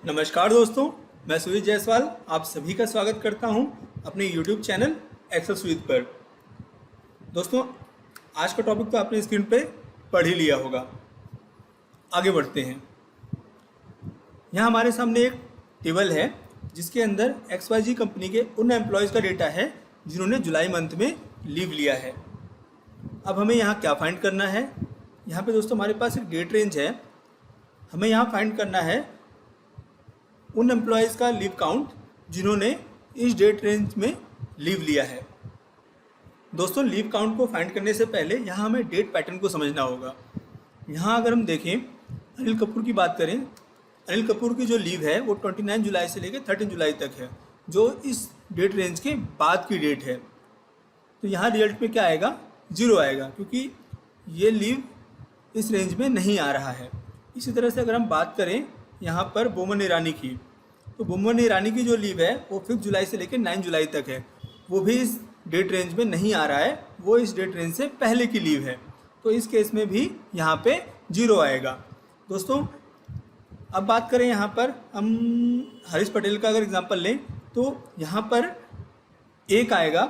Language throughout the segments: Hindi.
नमस्कार दोस्तों, मैं सुजीत जायसवाल आप सभी का स्वागत करता हूं अपने YouTube चैनल एक्सेल सुजीत पर। दोस्तों, आज का टॉपिक तो आपने स्क्रीन पे पढ़ ही लिया होगा। आगे बढ़ते हैं। यहाँ हमारे सामने एक टेबल है जिसके अंदर XYZ कंपनी के उन एम्प्लॉयज़ का डेटा है जिन्होंने जुलाई मंथ में लीव लिया है। अब हमें यहाँ क्या फाइंड करना है? यहाँ पे दोस्तों हमारे पास एक डेट रेंज है। हमें यहाँ फाइंड करना है उन एम्प्लॉयज़ का लीव काउंट जिन्होंने इस डेट रेंज में लीव लिया है। दोस्तों, लीव काउंट को फाइंड करने से पहले यहाँ हमें डेट पैटर्न को समझना होगा। यहाँ अगर हम देखें, अनिल कपूर की बात करें, अनिल कपूर की जो लीव है वो 29 जुलाई से लेकर 13 जुलाई तक है, जो इस डेट रेंज के बाद की डेट है। तो यहाँ रिजल्ट में क्या आएगा? 0 आएगा, क्योंकि ये लीव इस रेंज में नहीं आ रहा है। इसी तरह से अगर हम बात करें यहाँ पर बोमन ईरानी की, तो बोमन ईरानी की जो लीव है वो 5 जुलाई से लेकर 9 जुलाई तक है, वो भी इस डेट रेंज में नहीं आ रहा है, वो इस डेट रेंज से पहले की लीव है। तो इस केस में भी यहाँ पे 0 आएगा। दोस्तों, अब बात करें यहाँ पर हम हरीश पटेल का अगर एग्जांपल लें तो यहाँ पर 1 आएगा,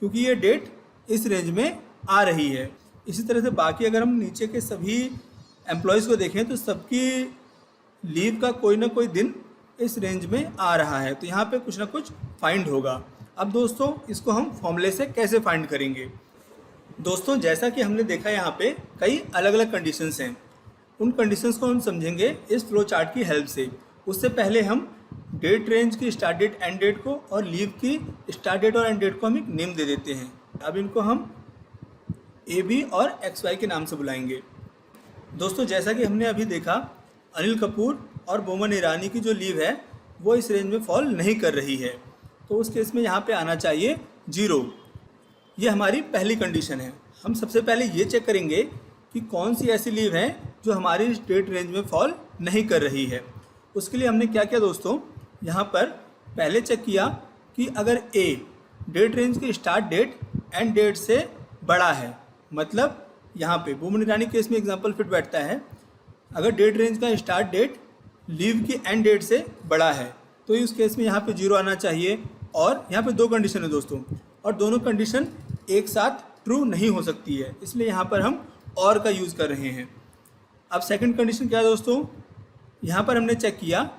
क्योंकि ये डेट इस रेंज में आ रही है। इसी तरह से बाकी अगर हम नीचे के सभी एम्प्लॉयज़ को देखें तो सबकी लीव का कोई ना कोई दिन इस रेंज में आ रहा है, तो यहाँ पे कुछ ना कुछ फाइंड होगा। अब दोस्तों, इसको हम फॉर्मूले से कैसे फाइंड करेंगे? दोस्तों, जैसा कि हमने देखा यहाँ पे कई अलग अलग कंडीशंस हैं। उन कंडीशंस को हम समझेंगे इस फ्लो चार्ट की हेल्प से। उससे पहले हम डेट रेंज की स्टार्ट डेट, एंड डेट को और लीव की स्टार्ट डेट और एंड डेट को हम एक नेम दे देते हैं। अब इनको हम AB और XY के नाम से बुलाएंगे। दोस्तों, जैसा कि हमने अभी देखा, अनिल कपूर और बोमन ईरानी की जो लीव है वो इस रेंज में फॉल नहीं कर रही है, तो उस केस में यहाँ पे आना चाहिए 0। ये हमारी पहली कंडीशन है। हम सबसे पहले ये चेक करेंगे कि कौन सी ऐसी लीव है जो हमारी इस डेट रेंज में फॉल नहीं कर रही है। उसके लिए हमने क्या किया दोस्तों, यहाँ पर पहले चेक किया कि अगर A डेट रेंज की स्टार्ट डेट एंड डेट से बड़ा है, मतलब यहाँ पे बोमन ईरानी केस में एग्जाम्पल फिट बैठता है। अगर डेट रेंज का स्टार्ट डेट लीव की एंड डेट से बड़ा है तो इस केस में यहाँ पे 0 आना चाहिए। और यहाँ पे 2 कंडीशन है दोस्तों, और दोनों कंडीशन एक साथ ट्रू नहीं हो सकती है, इसलिए यहाँ पर हम और का यूज़ कर रहे हैं। अब सेकंड कंडीशन क्या है दोस्तों, यहाँ पर हमने चेक किया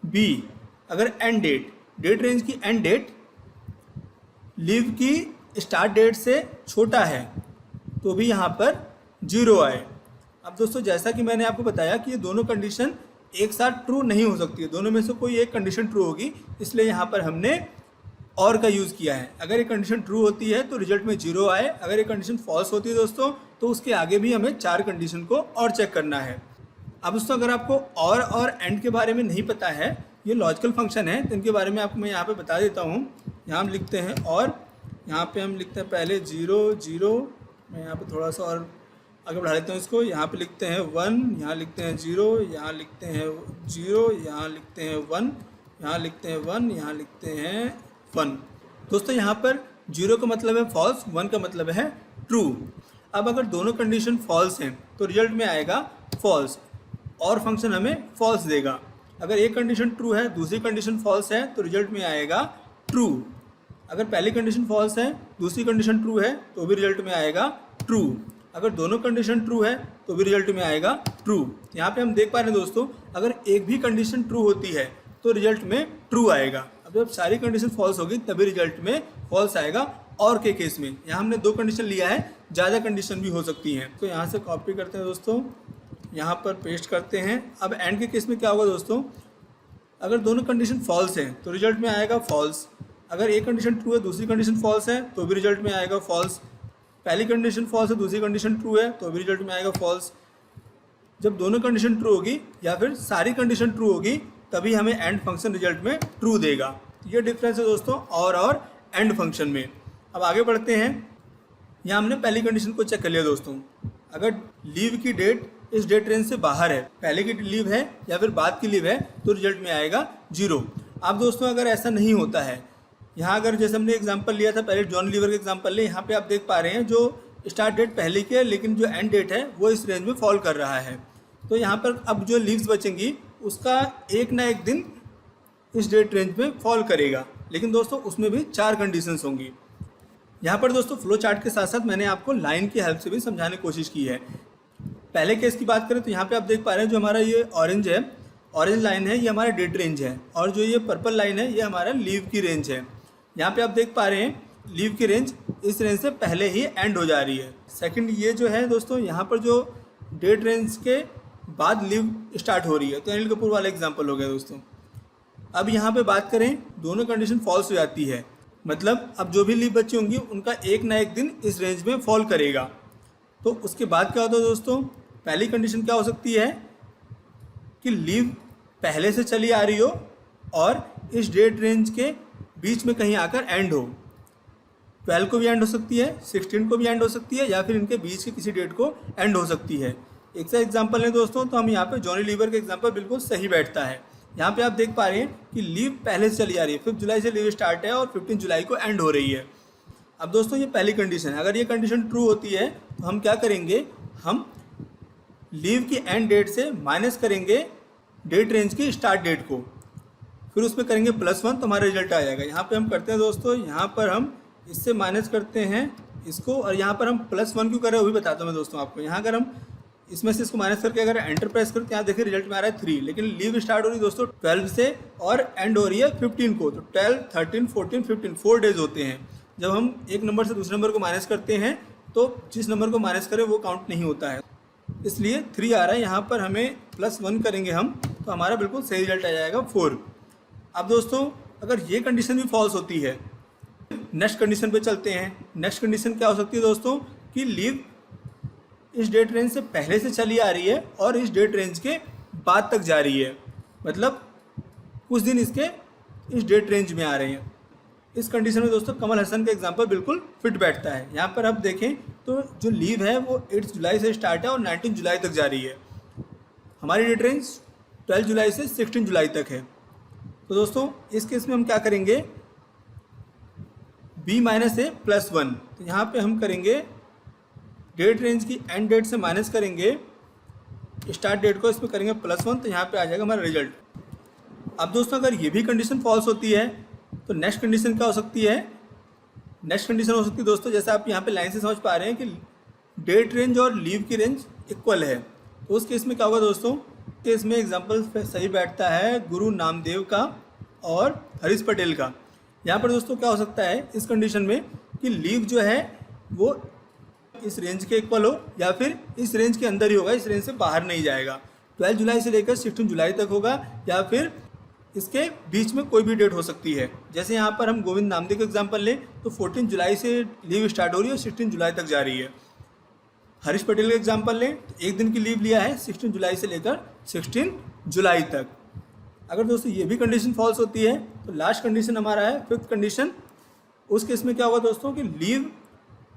B अगर एंड डेट रेंज की एंड डेट लीव की स्टार्ट डेट से छोटा है तो भी यहाँ पर 0 आए। अब दोस्तों, जैसा कि मैंने आपको बताया कि ये दोनों कंडीशन एक साथ ट्रू नहीं हो सकती है, दोनों में से कोई एक कंडीशन ट्रू होगी, इसलिए यहाँ पर हमने और का यूज़ किया है। अगर ये कंडीशन ट्रू होती है तो रिजल्ट में 0 आए, अगर ये कंडीशन फॉल्स होती है दोस्तों तो उसके आगे भी हमें 4 कंडीशन को और चेक करना है। अब दोस्तों, अगर आपको और एंड के बारे में नहीं पता है, ये लॉजिकल फंक्शन है, तो इनके बारे में आपको मैं यहाँ पर बता देता हूँ। यहाँ हम लिखते हैं और, यहाँ पर हम लिखते हैं पहले 0 0, मैं यहाँ पर थोड़ा सा और आगे बढ़ा लेते हैं इसको। यहाँ पे लिखते हैं 1, यहाँ लिखते हैं 0, यहाँ लिखते हैं 0, यहाँ लिखते हैं 1, यहाँ लिखते हैं 1, यहाँ लिखते हैं 1। दोस्तों, यहाँ पर 0 का मतलब है फॉल्स, 1 का मतलब है ट्रू। अब अगर दोनों कंडीशन फॉल्स हैं तो रिजल्ट में आएगा फॉल्स, और फंक्शन हमें फॉल्स देगा। अगर एक कंडीशन ट्रू है, दूसरी कंडीशन फॉल्स है, तो रिजल्ट में आएगा ट्रू। अगर पहली कंडीशन फॉल्स है, दूसरी कंडीशन ट्रू है, तो भी रिजल्ट में आएगा ट्रू। अगर दोनों कंडीशन ट्रू है तो भी रिजल्ट में आएगा ट्रू। यहाँ पे हम देख पा रहे हैं दोस्तों, अगर एक भी कंडीशन ट्रू होती है तो रिजल्ट में ट्रू आएगा। अब जब सारी कंडीशन फॉल्स होगी तभी रिजल्ट में फॉल्स आएगा। और के केस में यहाँ हमने 2 कंडीशन लिया है, ज़्यादा कंडीशन भी हो सकती हैं। तो यहाँ से कॉपी करते हैं दोस्तों, यहाँ पर पेस्ट करते हैं। अब एंड के केस में क्या होगा दोस्तों, अगर दोनों कंडीशन फॉल्स हैं तो रिजल्ट में आएगा फॉल्स। अगर एक कंडीशन ट्रू है, दूसरी कंडीशन फॉल्स है, तो भी रिजल्ट में आएगा फॉल्स। पहली कंडीशन फॉल्स है, दूसरी कंडीशन ट्रू है, तो भी रिजल्ट में आएगा फॉल्स। जब दोनों कंडीशन ट्रू होगी या फिर सारी कंडीशन ट्रू होगी तभी हमें एंड फंक्शन रिजल्ट में ट्रू देगा। ये डिफरेंस है दोस्तों और एंड फंक्शन में। अब आगे बढ़ते हैं। यहाँ हमने पहली कंडीशन को चेक कर लिया दोस्तों, अगर लीव की डेट इस डेट रेंज से बाहर है, पहले की लीव है या फिर बाद की लीव है, तो रिजल्ट में आएगा 0। अब दोस्तों, अगर ऐसा नहीं होता है, यहाँ अगर जैसे हमने एग्जांपल लिया था पहले जॉन लीवर का एग्जांपल ले, यहाँ पे आप देख पा रहे हैं जो स्टार्ट डेट पहले की है लेकिन जो एंड डेट है वो इस रेंज में फॉल कर रहा है। तो यहाँ पर अब जो लीव्स बचेंगी उसका एक ना एक दिन इस डेट रेंज में फॉल करेगा। लेकिन दोस्तों उसमें भी 4 कंडीशंस होंगी। यहाँ पर दोस्तों फ्लो चार्ट के साथ साथ मैंने आपको लाइन की हेल्प से भी समझाने की कोशिश की है। पहले केस की बात करें तो यहाँ पे आप देख पा रहे हैं जो हमारा ये ऑरेंज लाइन है ये हमारा डेट रेंज है, और जो ये पर्पल लाइन है ये हमारा लीव की रेंज है। यहाँ पे आप देख पा रहे हैं लीव की रेंज इस रेंज से पहले ही एंड हो जा रही है। सेकंड ये जो है दोस्तों यहाँ पर जो डेट रेंज के बाद लीव स्टार्ट हो रही है, तो अनिल कपूर वाला एग्जाम्पल हो गया दोस्तों। अब यहाँ पे बात करें दोनों कंडीशन फॉल्स हो जाती है, मतलब अब जो भी लीव बची होंगी उनका एक ना एक दिन इस रेंज में फॉल करेगा। तो उसके बाद क्या होता है दोस्तों, पहली कंडीशन क्या हो सकती है कि लीव पहले से चली आ रही हो और इस डेट रेंज के बीच में कहीं आकर एंड हो। 12 को भी एंड हो सकती है, 16 को भी एंड हो सकती है, या फिर इनके बीच के किसी डेट को एंड हो सकती है। एक से एग्जाम्पल लें दोस्तों तो हम यहाँ पे जॉनी लीवर का एग्जाम्पल बिल्कुल सही बैठता है। यहाँ पे आप देख पा रहे हैं कि लीव पहले से चली आ रही है, 5 जुलाई से लीव स्टार्ट है और 15 जुलाई को एंड हो रही है। अब दोस्तों ये पहली कंडीशन है। अगर ये कंडीशन ट्रू होती है तो हम क्या करेंगे, हम लीव की एंड डेट से माइनस करेंगे डेट रेंज की स्टार्ट डेट को, फिर उसमें करेंगे +1 तो हमारा रिजल्ट आ जाएगा। यहाँ पे हम करते हैं दोस्तों, यहाँ पर हम इससे माइनस करते हैं इसको, और यहाँ पर हम +1 क्यों कर रहे हैं वो भी बताता हूँ मैं दोस्तों आपको। यहाँ अगर हम इसमें से इसको माइनस करके अगर एंटर प्रेस करते हैं, यहाँ देखिए रिजल्ट में आ रहा है 3, लेकिन लीव स्टार्ट हो रही है दोस्तों 12 से और एंड हो रही है 15 को, तो 12, 13, 14, 15 4 डेज होते हैं। जब हम एक नंबर से दूसरे नंबर को माइनस करते हैं तो जिस नंबर को माइनस करें वो काउंट नहीं होता है, इसलिए 3 आ रहा है। यहाँ पर हमें +1 करेंगे हम तो हमारा बिल्कुल सही रिजल्ट आ जाएगा 4। अब दोस्तों अगर ये कंडीशन भी फॉल्स होती है, नेक्स्ट कंडीशन पे चलते हैं। नेक्स्ट कंडीशन क्या हो सकती है दोस्तों कि लीव इस डेट रेंज से पहले से चली आ रही है और इस डेट रेंज के बाद तक जा रही है, मतलब कुछ दिन इसके इस डेट रेंज में आ रहे हैं। इस कंडीशन में दोस्तों कमल हसन का एग्जांपल बिल्कुल फिट बैठता है। यहाँ पर आप देखें तो जो लीव है वो 8 जुलाई से स्टार्ट है और 19 जुलाई तक जा रही है। हमारी डेट रेंज 12 जुलाई से 16 जुलाई तक है। तो दोस्तों इस केस में हम क्या करेंगे, b माइनस ए +1, तो यहाँ पे हम करेंगे डेट रेंज की एंड डेट से माइनस करेंगे स्टार्ट डेट को, इसमें करेंगे +1 तो यहाँ पे आ जाएगा हमारा रिजल्ट। अब दोस्तों अगर ये भी कंडीशन फॉल्स होती है तो नेक्स्ट कंडीशन क्या हो सकती है, नेक्स्ट कंडीशन हो सकती है दोस्तों, जैसे आप यहाँ पे लाइन से समझ पा रहे हैं कि डेट रेंज और लीव की रेंज इक्वल है, तो उस केस में क्या होगा दोस्तों, केस में एग्जाम्पल सही बैठता है गुरु नामदेव का और हरीश पटेल का। यहाँ पर दोस्तों क्या हो सकता है इस कंडीशन में कि लीव जो है वो इस रेंज के इक्वल हो या फिर इस रेंज के अंदर ही होगा, इस रेंज से बाहर नहीं जाएगा। 12 जुलाई से लेकर 16 जुलाई तक होगा या फिर इसके बीच में कोई भी डेट हो सकती है। जैसे यहाँ पर हम गोविंद नामदेव का एग्जांपल लें तो 14 जुलाई से लीव स्टार्ट हो रही है और 16 जुलाई तक जा रही है। हरीश पटेल का एग्जांपल लें तो एक दिन की लीव लिया है 16 जुलाई से लेकर 16 जुलाई तक। अगर दोस्तों ये भी कंडीशन फॉल्स होती है तो लास्ट कंडीशन हमारा है 5th कंडीशन। उस केस में क्या होगा दोस्तों कि लीव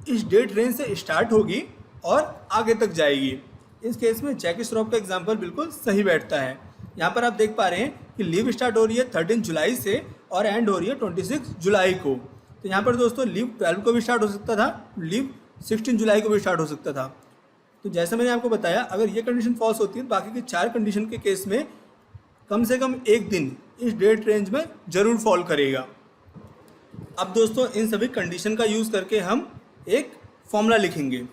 इस डेट रेंज से स्टार्ट होगी और आगे तक जाएगी। इस केस में जैकी श्रॉफ का एग्जांपल बिल्कुल सही बैठता है। यहाँ पर आप देख पा रहे हैं कि लीव स्टार्ट हो रही है 13 जुलाई से और एंड हो रही है 26 जुलाई को। तो यहाँ पर दोस्तों लीव 12 को भी स्टार्ट हो सकता था, लीव 16 जुलाई को भी स्टार्ट हो सकता था। तो जैसा मैंने आपको बताया अगर ये कंडीशन फॉल्स होती है बाकी के 4 कंडीशन के केस में कम से कम एक दिन इस डेट रेंज में ज़रूर फॉल करेगा। अब दोस्तों इन सभी कंडीशन का यूज़ करके हम एक फॉर्मूला लिखेंगे,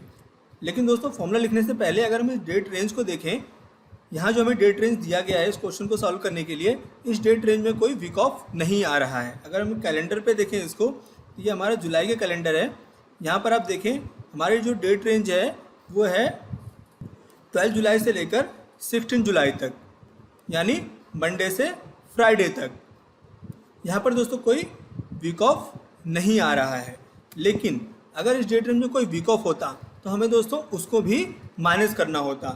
लेकिन दोस्तों फॉर्मूला लिखने से पहले अगर हम इस डेट रेंज को देखें, यहाँ जो हमें डेट रेंज दिया गया है इस क्वेश्चन को सॉल्व करने के लिए, इस डेट रेंज में कोई वीक ऑफ नहीं आ रहा है। अगर हम कैलेंडर पे देखें इसको तो ये हमारा जुलाई का कैलेंडर है। यहाँ पर आप देखें हमारी जो डेट रेंज है वो है 12 जुलाई से लेकर 16 जुलाई तक, यानी मंडे से फ्राइडे तक। यहाँ पर दोस्तों कोई वीक ऑफ नहीं आ रहा है, लेकिन अगर इस डेट रेंज में कोई वीक ऑफ होता तो हमें दोस्तों उसको भी माइनस करना होता।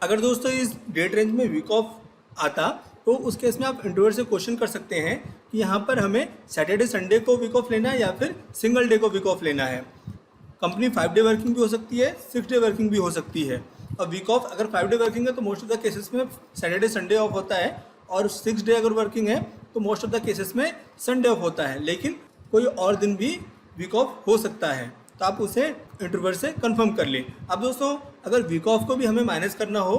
अगर दोस्तों इस डेट रेंज में वीक ऑफ आता तो उस केस में आप इंटरव्यूअर से क्वेश्चन कर सकते हैं कि यहाँ पर हमें सैटरडे संडे को वीक ऑफ लेना है या फिर सिंगल डे को वीक ऑफ लेना है। कंपनी 5 डे वर्किंग भी हो सकती है, 6 डे वर्किंग भी हो सकती है। और वीक ऑफ अगर 5 डे वर्किंग है तो मोस्ट ऑफ द केसेस में सैटरडे संडे ऑफ होता है, और 6 डे अगर वर्किंग है तो मोस्ट ऑफ द केसेस में संडे ऑफ होता है, लेकिन कोई और दिन भी वीक ऑफ हो सकता है। तो आप उसे इंटरव्यूअर से कंफर्म कर लें। अब दोस्तों अगर वीक ऑफ को भी हमें माइनस करना हो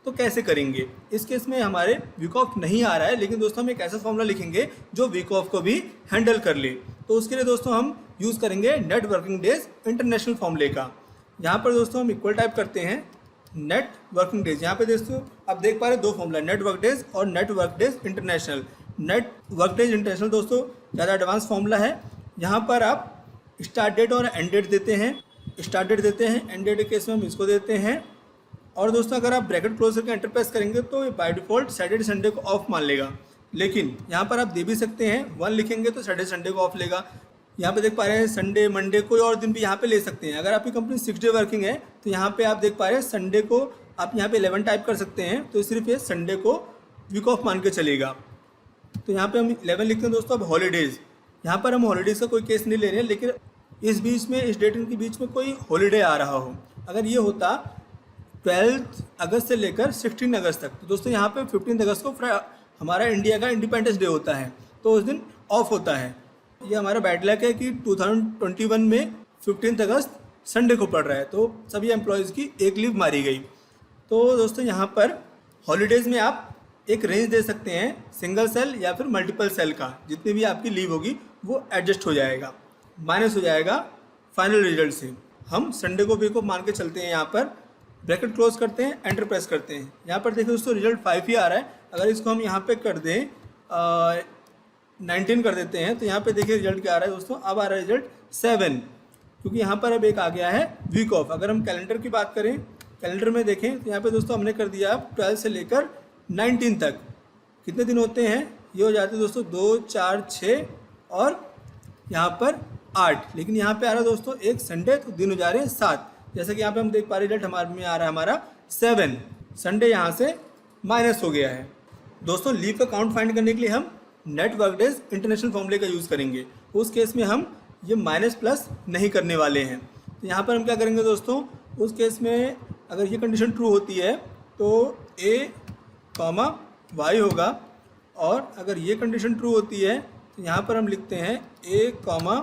तो कैसे करेंगे? इस केस में हमारे वीक ऑफ नहीं आ रहा है, लेकिन दोस्तों हम एक ऐसा फॉर्मूला लिखेंगे जो वीक ऑफ को भी हैंडल कर ले। तो उसके लिए दोस्तों हम यूज़ करेंगे नेट वर्किंग डेज इंटरनेशनल फॉर्मूले का। यहाँ पर दोस्तों हम इक्वल टाइप करते हैं नेट वर्किंग डेज। यहाँ पे दोस्तों आप देख पा रहे हैं दो फॉर्मूला, नेट वर्क डेज और net work days international. Net work days international दोस्तों ज़्यादा एडवांस फॉर्मूला है। यहाँ पर आप स्टार्ट डेट और एंड डेट देते हैं, स्टार्ट डेट देते हैं, एंड डेट के केस में हम इसको देते हैं। और दोस्तों अगर आप ब्रैकेट क्लोज करके एंटर प्रेस करेंगे तो बाय डिफ़ॉल्ट सैटरडे संडे को ऑफ मान लेगा, लेकिन यहाँ पर आप दे भी सकते हैं 1 लिखेंगे तो सैटरडे संडे को ऑफ लेगा। यहाँ पे देख पा रहे हैं संडे मंडे कोई और दिन भी यहाँ पे ले सकते हैं। अगर आपकी कंपनी 6 डे वर्किंग है तो यहाँ पे आप देख पा रहे हैं संडे को आप यहाँ पे 11 टाइप कर सकते हैं, तो सिर्फ ये संडे को वीक ऑफ मान के चलेगा। तो यहाँ पे हम 11 लिखते हैं दोस्तों। अब हॉलीडेज़, यहाँ पर हम हॉलीडेज़ का कोई केस नहीं ले रहे हैं, लेकिन इस बीच में इस डेट के बीच में कोई हॉलीडे आ रहा हो, अगर ये होता 12 अगस्त से लेकर 16 अगस्त तक, तो दोस्तों यहाँ पे 15 अगस्त को हमारा इंडिया का इंडिपेंडेंस डे होता है, तो उस दिन ऑफ होता है। ये हमारा बैड लक है कि 2021 में 15 अगस्त संडे को पड़ रहा है, तो सभी एम्प्लॉयज़ की एक लीव मारी गई। तो दोस्तों यहाँ पर हॉलीडेज़ में आप एक रेंज दे सकते हैं, सिंगल सेल या फिर मल्टीपल सेल का, जितनी भी आपकी लीव होगी वो एडजस्ट हो जाएगा, माइनस हो जाएगा फाइनल रिजल्ट से। हम संडे को वीक ऑफ मान के चलते हैं। यहाँ पर ब्रैकेट क्लोज करते हैं, एंटर प्रेस करते हैं। यहाँ पर देखिए दोस्तों रिजल्ट 5 ही आ रहा है। अगर इसको हम यहाँ पे कर दें 19 कर देते हैं, तो यहाँ पे देखिए रिजल्ट क्या आ रहा है दोस्तों, अब आ रहा है रिजल्ट 7, क्योंकि यहाँ पर अब एक आ गया है वीक ऑफ। अगर हम कैलेंडर की बात करें, कैलेंडर में देखें तो यहाँ पे दोस्तों हमने कर दिया 12 से लेकर 19 तक। कितने दिन होते हैं? ये हो जाते हैं दोस्तों 2, 4, 6 और यहाँ पर 8, लेकिन यहाँ पे आ रहा है दोस्तों एक संडे, तो दिन हो जा रहे हैं 7। जैसे कि यहाँ पे हम देख पा रहे रिजल्ट हमारे में आ रहा है हमारा 7, संडे यहाँ से माइनस हो गया है। दोस्तों लीव का काउंट फाइंड करने के लिए हम नेट वर्क डेज इंटरनेशनल फॉर्मूले का यूज़ करेंगे। उस केस में हम ये माइनस प्लस नहीं करने वाले हैं। तो यहाँ पर हम क्या करेंगे दोस्तों, उस केस में अगर ये कंडीशन ट्रू होती है तो a कॉमा वाई होगा, और अगर ये कंडीशन ट्रू होती है तो यहाँ पर हम लिखते हैं a कॉमा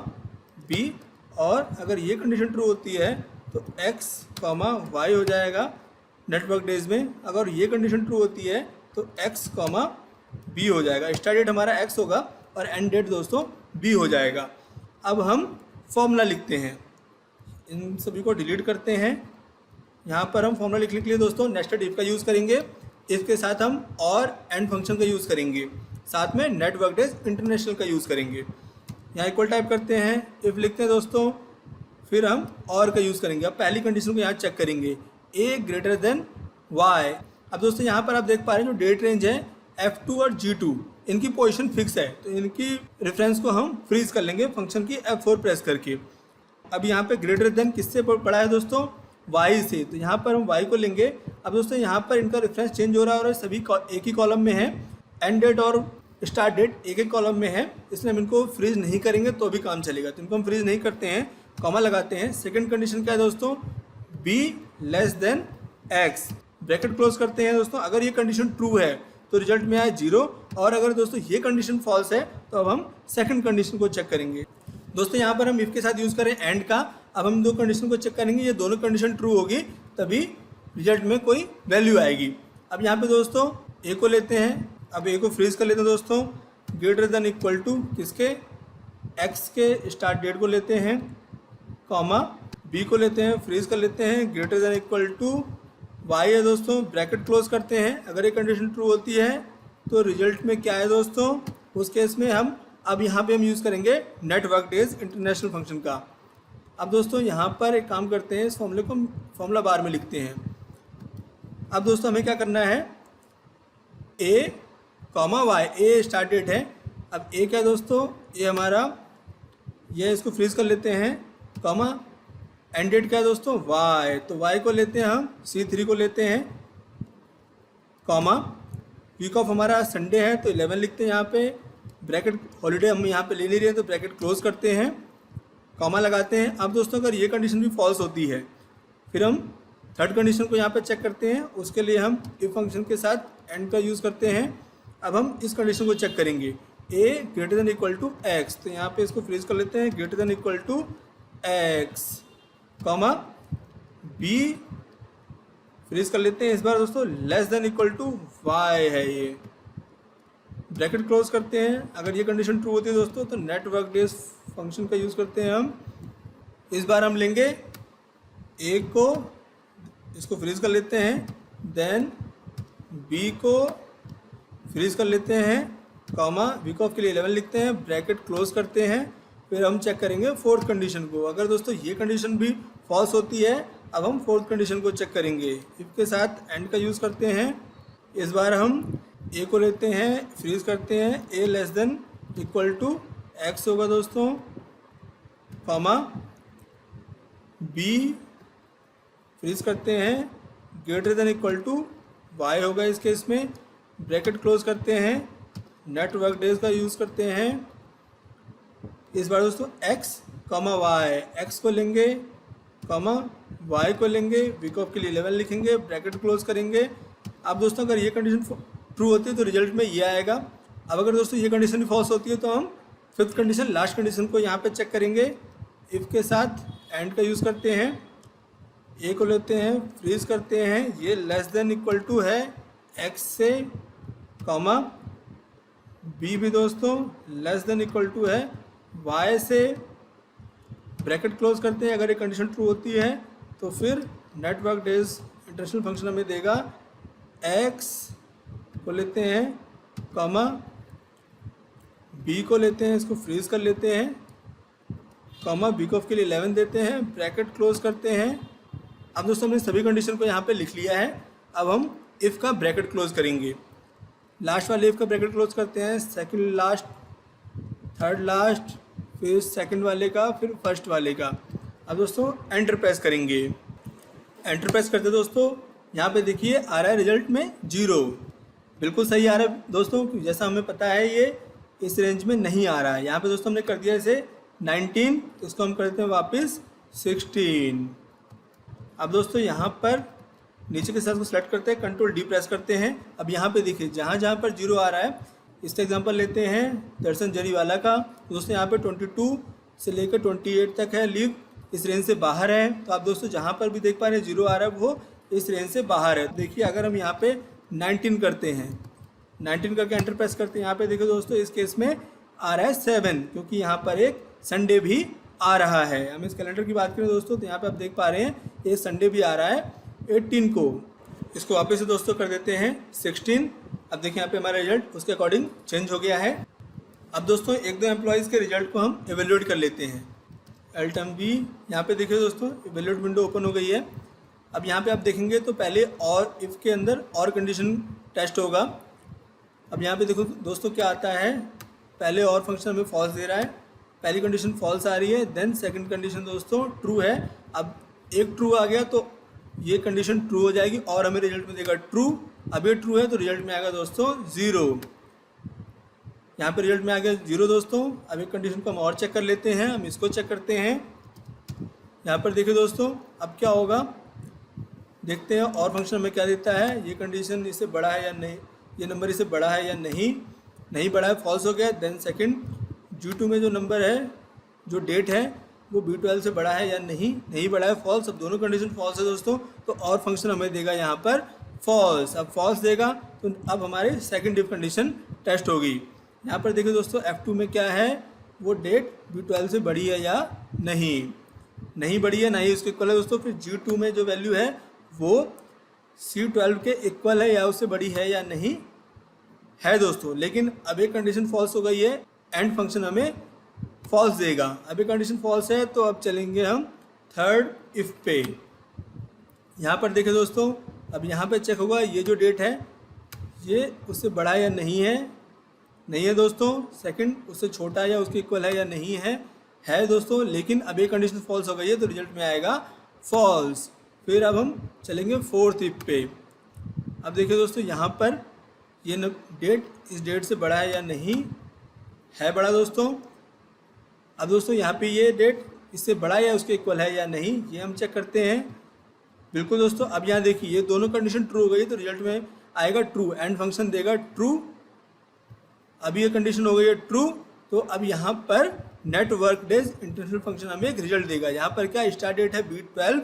बी, और अगर ये कंडीशन ट्रू होती है तो x कॉमा वाई हो जाएगा नेटवर्क डेज में। अगर ये कंडीशन ट्रू होती है तो x कॉमा बी हो जाएगा। स्टार्ट डेट हमारा x होगा और एंड डेट दोस्तों b हो जाएगा। अब हम फॉर्मूला लिखते हैं, इन सभी को डिलीट करते हैं। यहाँ पर हम फॉर्मूला लिखने के लिए दोस्तों नेस्टेड इफ का यूज़ करेंगे, इसके साथ हम और एंड फंक्शन का यूज़ करेंगे, साथ में नेट वर्क डेज इंटरनेशनल का यूज़ करेंगे। यहाँ इक्वल टाइप करते हैं, इफ लिखते हैं दोस्तों, फिर हम और का यूज़ करेंगे। अब पहली कंडीशन को यहाँ चेक करेंगे, a ग्रेटर देन y। अब दोस्तों यहाँ पर आप देख पा रहे हैं जो डेट रेंज है F2 और G2, इनकी पोजीशन फिक्स है, तो इनकी रेफरेंस को हम फ्रीज कर लेंगे फंक्शन की F4 प्रेस करके। अब यहाँ पे ग्रेटर देन किससे पड़ा है दोस्तों, y से, तो यहाँ पर हम y को लेंगे। अब दोस्तों यहाँ पर इनका रेफरेंस चेंज हो रहा है और सभी एक ही कॉलम में है, एंड डेट और स्टार्ट डेट एक एक कॉलम में है, इसलिए हम इनको फ्रीज नहीं करेंगे तो भी काम चलेगा। तो इनको हम फ्रीज नहीं करते हैं, कॉमा लगाते हैं। सेकंड कंडीशन क्या है दोस्तों, b less than x, bracket close करते हैं दोस्तों। अगर ये कंडीशन ट्रू है तो रिजल्ट में आए 0, और अगर दोस्तों ये कंडीशन फॉल्स है तो अब हम सेकंड कंडीशन को चेक करेंगे। दोस्तों यहाँ पर हम इफ के साथ यूज़ करें एंड का। अब हम दो कंडीशन को चेक करेंगे, ये दोनों कंडीशन ट्रू होगी तभी रिजल्ट में कोई वैल्यू आएगी। अब यहाँ पे दोस्तों a को लेते हैं, अब a को फ्रीज कर लेते हैं दोस्तों, ग्रेटर देन इक्वल टू किसके, x के स्टार्ट डेट को लेते हैं, कॉमा b को लेते हैं, फ्रीज कर लेते हैं, greater than equal to y है दोस्तों, ब्रैकेट क्लोज करते हैं। अगर ये कंडीशन ट्रू होती है तो रिजल्ट में क्या है दोस्तों, उस केस में हम अब यहाँ पे हम यूज़ करेंगे net work days international function का। अब दोस्तों यहाँ पर एक काम करते हैं, इस फॉर्मूले को फॉर्मूला बार में लिखते हैं। अब दोस्तों हमें क्या करना है, a comma y, a start date है। अब a क्या है दोस्तों, ये हमारा, ये इसको फ्रीज कर लेते हैं, कॉमा एंड डेट क्या है दोस्तों, y, तो y को लेते हैं हम, C3 को लेते हैं, कॉमा वीक ऑफ हमारा संडे है तो 11 लिखते हैं यहाँ पे, ब्रैकेट हॉलीडे हम यहाँ पे ले नहीं रहे हैं तो ब्रैकेट क्लोज करते हैं, कॉमा लगाते हैं। अब दोस्तों अगर ये कंडीशन भी फॉल्स होती है फिर हम थर्ड कंडीशन को यहाँ पे चेक करते हैं, उसके लिए हम इफ फंक्शन के साथ एंड का यूज़ करते हैं। अब हम इस कंडीशन को चेक करेंगे, a greater than equal to x, तो यहाँ पे इसको फ्रीज कर लेते हैं, greater than equal to x, comma b freeze कर लेते हैं। इस बार दोस्तों less than equal to y है, ये ब्रैकेट क्लोज करते हैं। अगर ये कंडीशन ट्रू होती है दोस्तों तो नेट वर्क डेज फंक्शन का यूज़ करते हैं हम। इस बार हम लेंगे ए को, इसको फ्रीज कर लेते हैं, देन बी को फ्रीज कर लेते हैं, कॉमा वीक ऑफ के लिए 11 लिखते हैं, ब्रैकेट क्लोज करते हैं। फिर हम चेक करेंगे फोर्थ कंडीशन को। अगर दोस्तों ये कंडीशन भी फॉल्स होती है, अब हम फोर्थ कंडीशन को चेक करेंगे। इफ के साथ एंड का यूज़ करते हैं। इस बार हम ए को लेते हैं, फ्रीज करते हैं, A less than equal to X होगा दोस्तों, कॉमा बी फ्रीज करते हैं, greater than equal to Y होगा इस केस में, ब्रैकेट क्लोज करते हैं, नेट वर्क डेज का यूज़ करते हैं। इस बार दोस्तों x कॉमा वाई, एक्स को लेंगे कॉमा वाई को लेंगे, वीक ऑफ के लिए 11 लिखेंगे, ब्रैकेट क्लोज करेंगे। अब दोस्तों अगर ये कंडीशन ट्रू होती है तो रिजल्ट में ये आएगा। अब अगर दोस्तों ये कंडीशन फॉल्स होती है तो हम फिफ्थ कंडीशन, लास्ट कंडीशन को यहाँ पे चेक करेंगे। इफ़ के साथ एंड का यूज़ करते हैं, ए को लेते हैं, फ्रीज करते हैं, ये लेस देन इक्वल टू है x से, कॉमा बी भी दोस्तों लेस देन इक्वल टू है y से, ब्रैकेट क्लोज करते हैं। अगर ये कंडीशन ट्रू होती है तो फिर नेटवर्क डेज इंटरनेशनल फंक्शन हमें देगा, x को लेते हैं, कॉमा b को लेते हैं, इसको फ्रीज कर लेते हैं, कॉमा वीक ऑफ के लिए 11 देते हैं, ब्रैकेट क्लोज करते हैं। अब दोस्तों हमने सभी कंडीशन को यहाँ पे लिख लिया है। अब हम इफ़ का ब्रैकेट क्लोज करेंगे। लास्ट वाले इफ़ का ब्रैकेट क्लोज करते हैं, सेकंड लास्ट, थर्ड लास्ट, फिर सेकंड वाले का, फिर फर्स्ट वाले का। अब दोस्तों एंटर प्रेस करेंगे। एंटर प्रेस करते दोस्तों यहाँ पे देखिए आ रहा है रिजल्ट में 0, बिल्कुल सही आ रहा है दोस्तों, जैसा हमें पता है ये इस रेंज में नहीं आ रहा है। यहाँ पे दोस्तों हमने कर दिया इसे 19, तो इसको हम कर देते हैं वापस 16। अब दोस्तों यहाँ पर नीचे के सेल्स को सिलेक्ट करते हैं, कंट्रोल डी प्रेस करते हैं। अब यहाँ पे देखिए जहाँ जहाँ पर 0 आ रहा है, इसका एग्जांपल लेते हैं दर्शन जरीवाला का। तो दोस्तों यहाँ पे 22 से लेकर 28 तक है लीव, इस रेंज से बाहर है। तो आप दोस्तों जहाँ पर भी देख पा रहे हैं 0 आ रहा है वो इस रेंज से बाहर है। देखिए अगर हम यहाँ पे 19 करते हैं, 19 करके एंटर प्रेस करते हैं, यहाँ पे देखिए दोस्तों इस केस में आ रहा है 7, क्योंकि यहाँ पर एक संडे भी आ रहा है। हम इस कैलेंडर की बात करें दोस्तों तो यहाँ पे आप देख पा रहे हैं ये संडे भी आ रहा है 18 को। इसको वापस से दोस्तों कर देते हैं 16। अब देखिए यहाँ पे हमारा रिजल्ट उसके अकॉर्डिंग चेंज हो गया है। अब दोस्तों एक दो एम्प्लॉयज़ के रिजल्ट को हम एवेल्यूएट कर लेते हैं। अल्टम बी, यहाँ पे देखिए दोस्तों एवेल्यूएट विंडो ओपन हो गई है। अब यहाँ पे आप देखेंगे तो पहले और इफ़ के अंदर और कंडीशन टेस्ट होगा। अब यहाँ पे देखो दोस्तों क्या आता है, पहले और फंक्शन हमें फॉल्स दे रहा है, पहली कंडीशन फॉल्स आ रही है, देन सेकंड कंडीशन दोस्तों ट्रू है। अब एक ट्रू आ गया तो ये कंडीशन ट्रू हो जाएगी और हमें रिजल्ट में देगा ट्रू। अब ये ट्रू है तो रिजल्ट में आएगा दोस्तों 0। यहाँ पे रिजल्ट में आ गया 0 दोस्तों। अब एक कंडीशन को हम और चेक कर लेते हैं, हम इसको चेक करते हैं। यहाँ पर देखिए दोस्तों अब क्या होगा, देखते हैं और फंक्शन हमें क्या देता है। ये कंडीशन इससे बड़ा है या नहीं, ये नंबर इससे बड़ा है या नहीं बड़ा है, फॉल्स हो गया। देन सेकंड G2 में जो नंबर है, जो डेट है वो B12 से बड़ा है या नहीं बड़ा है, फॉल्स। अब दोनों कंडीशन फॉल्स है दोस्तों, तो और फंक्शन हमें देगा यहाँ पर फॉल्स। अब फॉल्स देगा तो अब हमारे सेकंड इफ कंडीशन टेस्ट होगी। यहाँ पर देखिए दोस्तों F2 में क्या है, वो डेट B12 से बड़ी है या नहीं बड़ी है, नहीं उसके इक्वल है दोस्तों। फिर G2 में जो वैल्यू है वो C12 के इक्वल है या उससे बड़ी है या नहीं है दोस्तों। लेकिन अब एक कंडीशन फॉल्स हो गई है, एंड फंक्शन हमें फॉल्स देगा। अब ये कंडीशन फॉल्स है तो अब चलेंगे हम थर्ड इफ पे। यहाँ पर देखिए दोस्तों अब यहाँ पे चेक होगा ये जो डेट है ये उससे बड़ा है या नहीं है दोस्तों। सेकंड उससे छोटा है या उसके इक्वल है या नहीं है दोस्तों। लेकिन अब ये कंडीशन फॉल्स हो गई है तो रिजल्ट में आएगा फॉल्स। फिर अब हम चलेंगे फोर्थ इफ पे। अब देखिए दोस्तों यहाँ पर ये डेट इस डेट से बड़ा है या नहीं है बड़ा दोस्तों। अब दोस्तों यहाँ पे ये डेट इससे बड़ा है या उसके इक्वल है या नहीं, ये हम चेक करते हैं। बिल्कुल दोस्तों अब यहाँ देखिए ये दोनों कंडीशन ट्रू हो गई तो रिजल्ट में आएगा ट्रू, एंड फंक्शन देगा ट्रू। अब ये कंडीशन हो गई है ट्रू, तो अब यहाँ पर net work days international function हमें एक रिजल्ट देगा। यहाँ पर क्या स्टार्ट डेट है B12,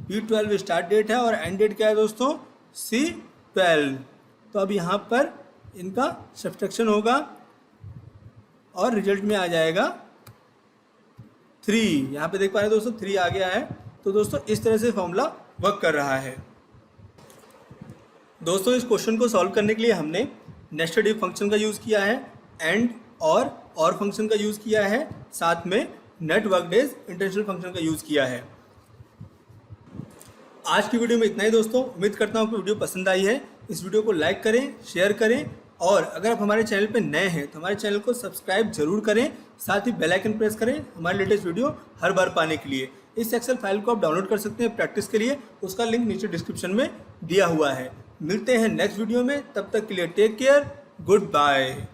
B12 स्टार्ट डेट है और एंड डेट क्या है दोस्तों, C12। तो अब यहाँ पर इनका सब्सट्रैक्शन होगा और रिजल्ट में आ जाएगा 3। यहाँ पे देख पा रहे हैं दोस्तों 3 आ गया है। तो दोस्तों इस तरह से फॉर्मूला वर्क कर रहा है। दोस्तों इस क्वेश्चन को सॉल्व करने के लिए हमने नेस्टेड इफ फंक्शन का यूज़ किया है, एंड और फंक्शन का यूज़ किया है, साथ में net work days international function का यूज़ किया है। आज की वीडियो में इतना ही दोस्तों। उम्मीद करता हूँ कि वीडियो पसंद आई है। इस वीडियो को लाइक करें, शेयर करें और अगर आप हमारे चैनल पर नए हैं तो हमारे चैनल को सब्सक्राइब जरूर करें, साथ ही बेल आइकन प्रेस करें हमारे लेटेस्ट वीडियो हर बार पाने के लिए। इस एक्सेल फाइल को आप डाउनलोड कर सकते हैं प्रैक्टिस के लिए, उसका लिंक नीचे डिस्क्रिप्शन में दिया हुआ है। मिलते हैं नेक्स्ट वीडियो में, तब तक के लिए टेक केयर, गुड बाय।